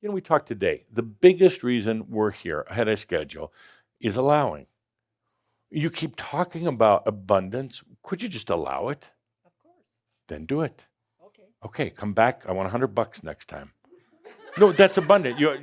We talked today. The biggest reason we're here ahead of schedule is allowing. You keep talking about abundance. Could you just allow it? Of course. Then do it. Okay. Okay, come back. I want $100 next time. No, that's abundant. You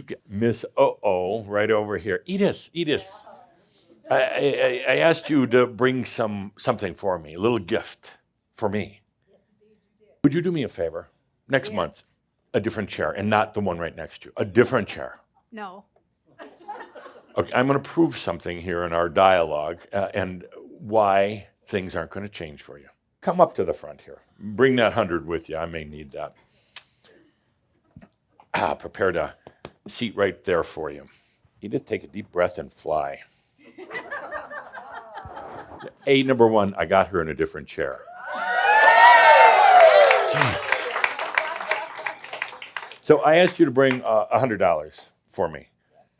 get Miss right over here. Edith. I asked you to bring something for me, a little gift for me. Yes, indeed you did. Would you do me a favor? Next Yes. month, a different chair, and not the one right next to you. A different chair. No. Okay, I'm going to prove something here in our dialogue and why things aren't going to change for you. Come up to the front here. Bring that 100 with you. I may need that. Prepared a seat right there for you. Edith, take a deep breath and fly. Number one, I got her in a different chair. Jeez. So I asked you to bring $100 for me,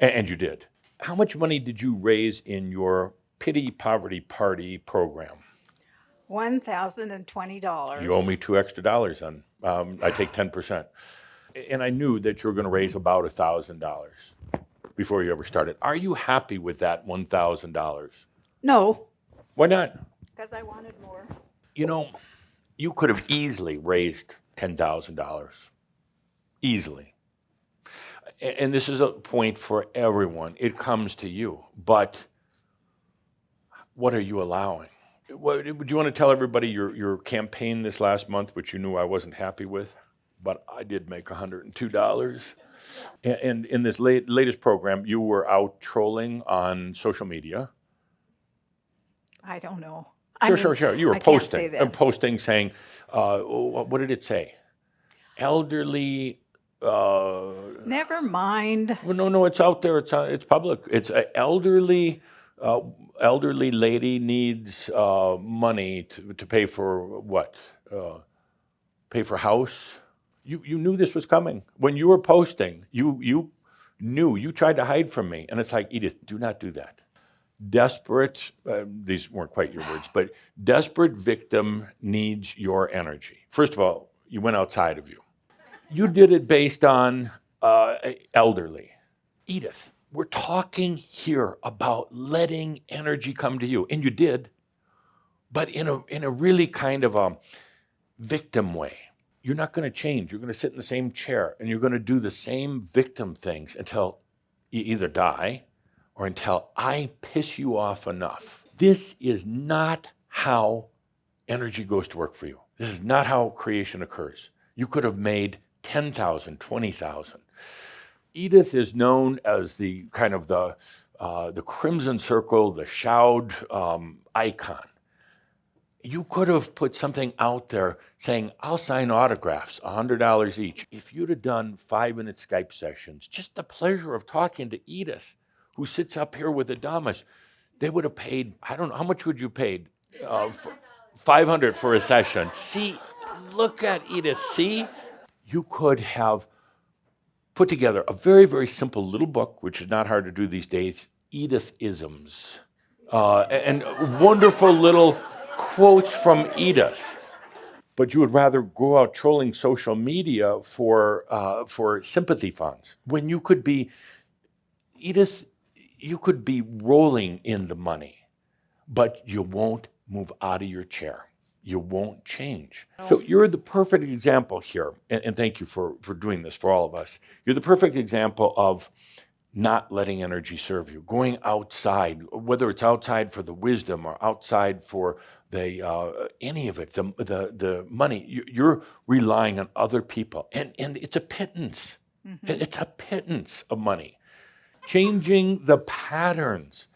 and you did. How much money did you raise in your Pity Poverty Party program? $1,020. You owe me $2 extra on. I take 10%. And I knew that you were going to raise about $1,000 before you ever started. Are you happy with that $1,000? No, Why not? because I wanted more. You could have easily raised $10,000. Easily. And this is a point for everyone. It comes to you. But what are you allowing? Do you want to tell everybody your campaign this last month, which you knew I wasn't happy with? But I did make $102. And in this latest program, you were out trolling on social media. I don't know. Sure. You were I can't say that. posting saying, what did it say? Elderly. Never mind. Well, no, it's out there. It's public. It's an elderly lady needs money to pay for what? Pay for house. You knew this was coming when you were posting. You knew. You tried to hide from me, and it's like, Edith, do not do that. Desperate. These weren't quite your words, but desperate victim needs your energy. First of all, you went outside of you. You did it based on elderly. Edith, we're talking here about letting energy come to you, and you did, but in a really kind of a victim way. You're not going to change. You're going to sit in the same chair, and you're going to do the same victim things until you either die or until I piss you off enough. This is not how energy goes to work for you. This is not how creation occurs. You could have made 10,000, 20,000. Edith is known as the kind of the Crimson Circle, the Shoud icon. You could have put something out there saying, I'll sign autographs, $100 each. If you'd have done 5-minute Skype sessions, just the pleasure of talking to Edith, who sits up here with Adamus, they would have paid, I don't know, how much would you paid? $500 for a session. See, look at Edith, see? You could have put together a very, very simple little book, which is not hard to do these days, Edith-isms, and wonderful little quotes from Edith. But you would rather go out trolling social media for sympathy funds when you could be, Edith, you could be rolling in the money, but you won't move out of your chair. You won't change. So you're the perfect example here, and thank you for doing this for all of us. You're the perfect example of not letting energy serve you, going outside, whether it's outside for the wisdom or outside for the any of it, the money. You're relying on other people, and it's a pittance. Mm-hmm. It's a pittance of money. Changing the patterns,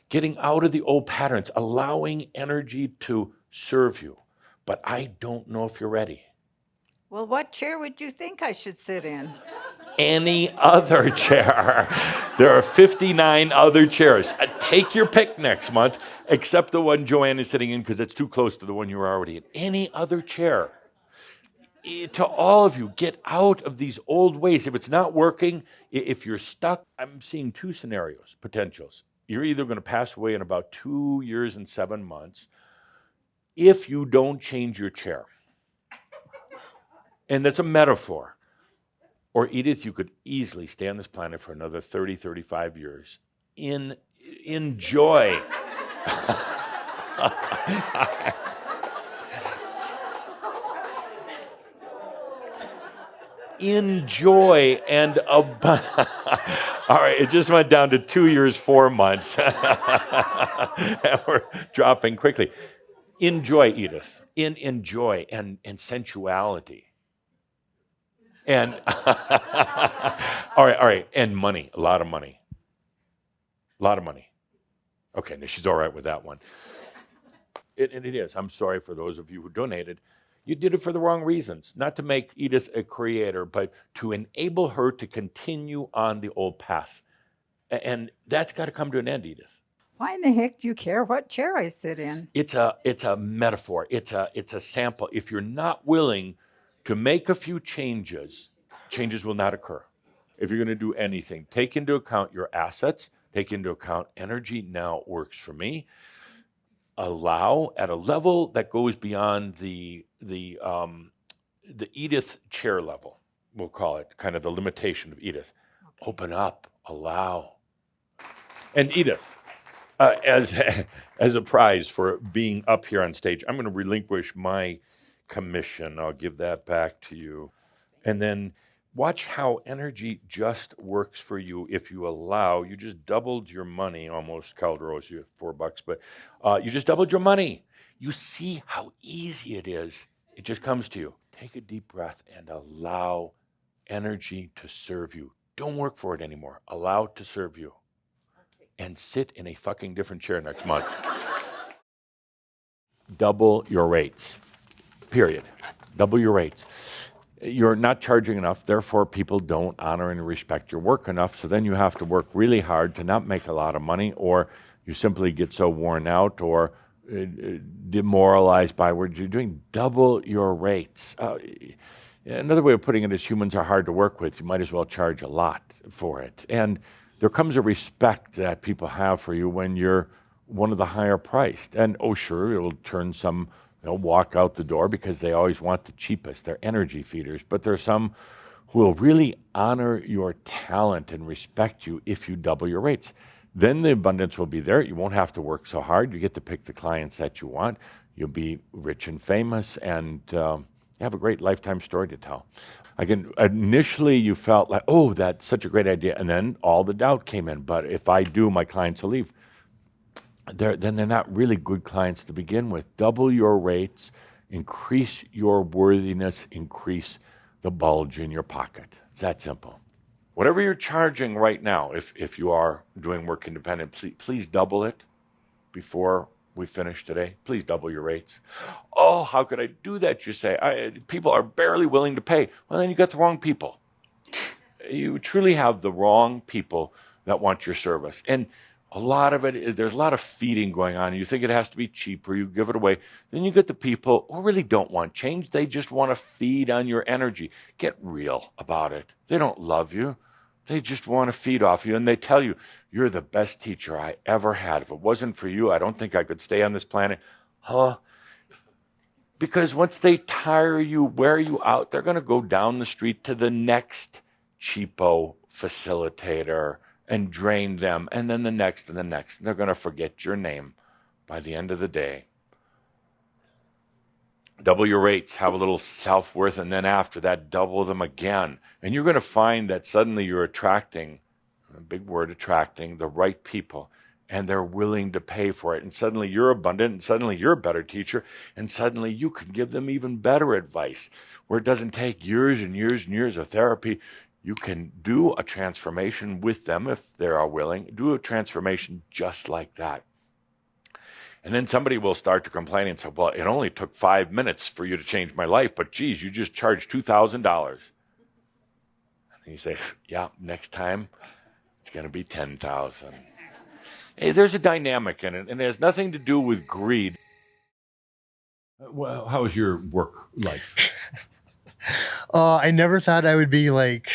getting out of the old patterns, allowing energy to serve you. But I don't know if you're ready. Well, what chair would you think I should sit in? Any other chair. There are 59 other chairs. Take your pick next month, except the one Joanne is sitting in because it's too close to the one you were already in. Any other chair. To all of you, get out of these old ways. If it's not working, if you're stuck, I'm seeing two scenarios, potentials. You're either going to pass away in about 2 years and 7 months if you don't change your chair. And that's a metaphor. Or Edith, you could easily stay on this planet for another 30, 35 years. Enjoy. Enjoy and all right, it just went down to 2 years, 4 months. And we're dropping quickly. Enjoy, Edith. Enjoy and sensuality. And all right, and money, a lot of money. A lot of money. Okay, now she's all right with that one. And it is. I'm sorry for those of you who donated. You did it for the wrong reasons. Not to make Edith a creator, but to enable her to continue on the old path. And that's got to come to an end, Edith. Why in the heck do you care what chair I sit in? It's a metaphor. It's a sample. If you're not willing to make a few changes, changes will not occur. If you're going to do anything, take into account your assets, take into account energy. Now it works for me. Allow at a level that goes beyond the Edith chair level, we'll call it, kind of the limitation of Edith. Okay. Open up, allow. And Edith, as a prize for being up here on stage, I'm going to relinquish my commission. I'll give that back to you. And then watch how energy just works for you if you allow. You just doubled your money, almost. Calderos, you have $4, but you just doubled your money. You see how easy it is. It just comes to you. Take a deep breath and allow energy to serve you. Don't work for it anymore. Allow it to serve you. And sit in a fucking different chair next month. Double your rates. Period. Double your rates. You're not charging enough, therefore people don't honor and respect your work enough, so then you have to work really hard to not make a lot of money, or you simply get so worn out or demoralized by what you're doing. Double your rates. Another way of putting it is humans are hard to work with. You might as well charge a lot for it. And there comes a respect that people have for you when you're one of the higher priced. And oh, sure, it'll turn some, they'll walk out the door because they always want the cheapest. They're energy feeders. But there's some who will really honor your talent and respect you if you double your rates. Then the abundance will be there. You won't have to work so hard. You get to pick the clients that you want. You'll be rich and famous, and you have a great lifetime story to tell. Again, initially you felt like, oh, that's such a great idea. And then all the doubt came in. But if I do, my clients will leave. Then they're not really good clients to begin with. Double your rates, increase your worthiness, increase the bulge in your pocket. It's that simple. Whatever you're charging right now, if you are doing work independent, please double it before we finish today. Please double your rates. Oh, how could I do that, you say? People are barely willing to pay. Well, then you got the wrong people. You truly have the wrong people that want your service. And a lot of it, there's a lot of feeding going on. You think it has to be cheaper, you give it away. Then you get the people who really don't want change. They just want to feed on your energy. Get real about it. They don't love you. They just want to feed off you, and they tell you, you're the best teacher I ever had. If it wasn't for you, I don't think I could stay on this planet. Huh? Because once they tire you, wear you out, they're going to go down the street to the next cheapo facilitator and drain them, and then the next and the next. And they're going to forget your name by the end of the day. Double your rates, have a little self-worth, and then after that, double them again. And you're going to find that suddenly you're attracting, a big word, attracting, the right people, and they're willing to pay for it. And suddenly you're abundant, and suddenly you're a better teacher, and suddenly you can give them even better advice, where it doesn't take years and years and years of therapy. You can do a transformation with them if they are willing. Do a transformation just like that. And then somebody will start to complain and say, well, it only took 5 minutes for you to change my life, but geez, you just charged $2,000. And you say, yeah, next time it's going to be $10,000. Hey, there's a dynamic in it, and it has nothing to do with greed. Well, how was your work life? I never thought I would be like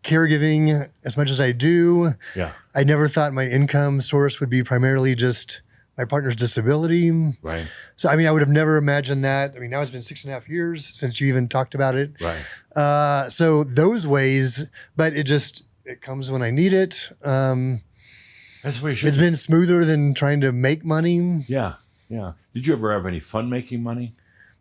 caregiving as much as I do. Yeah. I never thought my income source would be primarily just my partner's disability. Right. So, I mean, I would have never imagined that. I mean, now it's been 6.5 years since you even talked about it. Right. So those ways, but it comes when I need it. That's the way it should It's be. been smoother than trying to make money. Yeah. Yeah. Did you ever have any fun making money?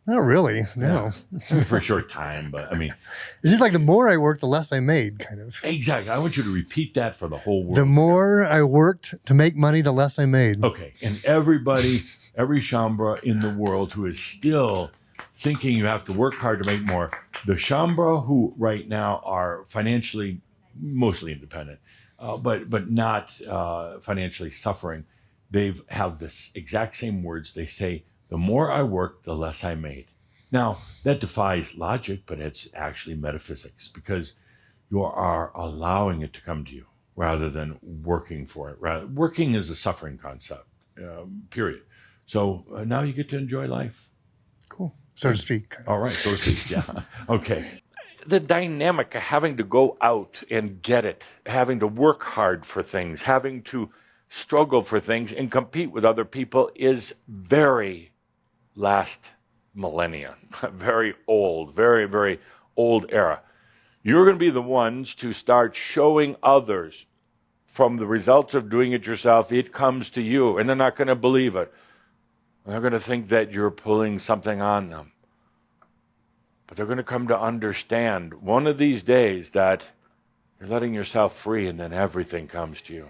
Not really, no. Yeah. I mean, for a short time, but I mean, It seems like the more I worked, the less I made, kind of. exactly. I want you to repeat that for the whole world. The more I worked to make money, the less I made. Okay. And everybody, every Shambra in the world who is still thinking you have to work hard to make more, the Shambra who right now are financially mostly independent, but not financially suffering, they have this exact same words. They say, the more I worked, the less I made. Now, that defies logic, but it's actually metaphysics, because you are allowing it to come to you rather than working for it. Working is a suffering concept, period. So now you get to enjoy life. Cool, so to speak. All right, so to speak, yeah. Okay. The dynamic of having to go out and get it, having to work hard for things, having to struggle for things and compete with other people is very last millennia, very old, very, very old era. You're going to be the ones to start showing others from the results of doing it yourself, it comes to you, and they're not going to believe it. They're going to think that you're pulling something on them. But they're going to come to understand one of these days that you're letting yourself free and then everything comes to you.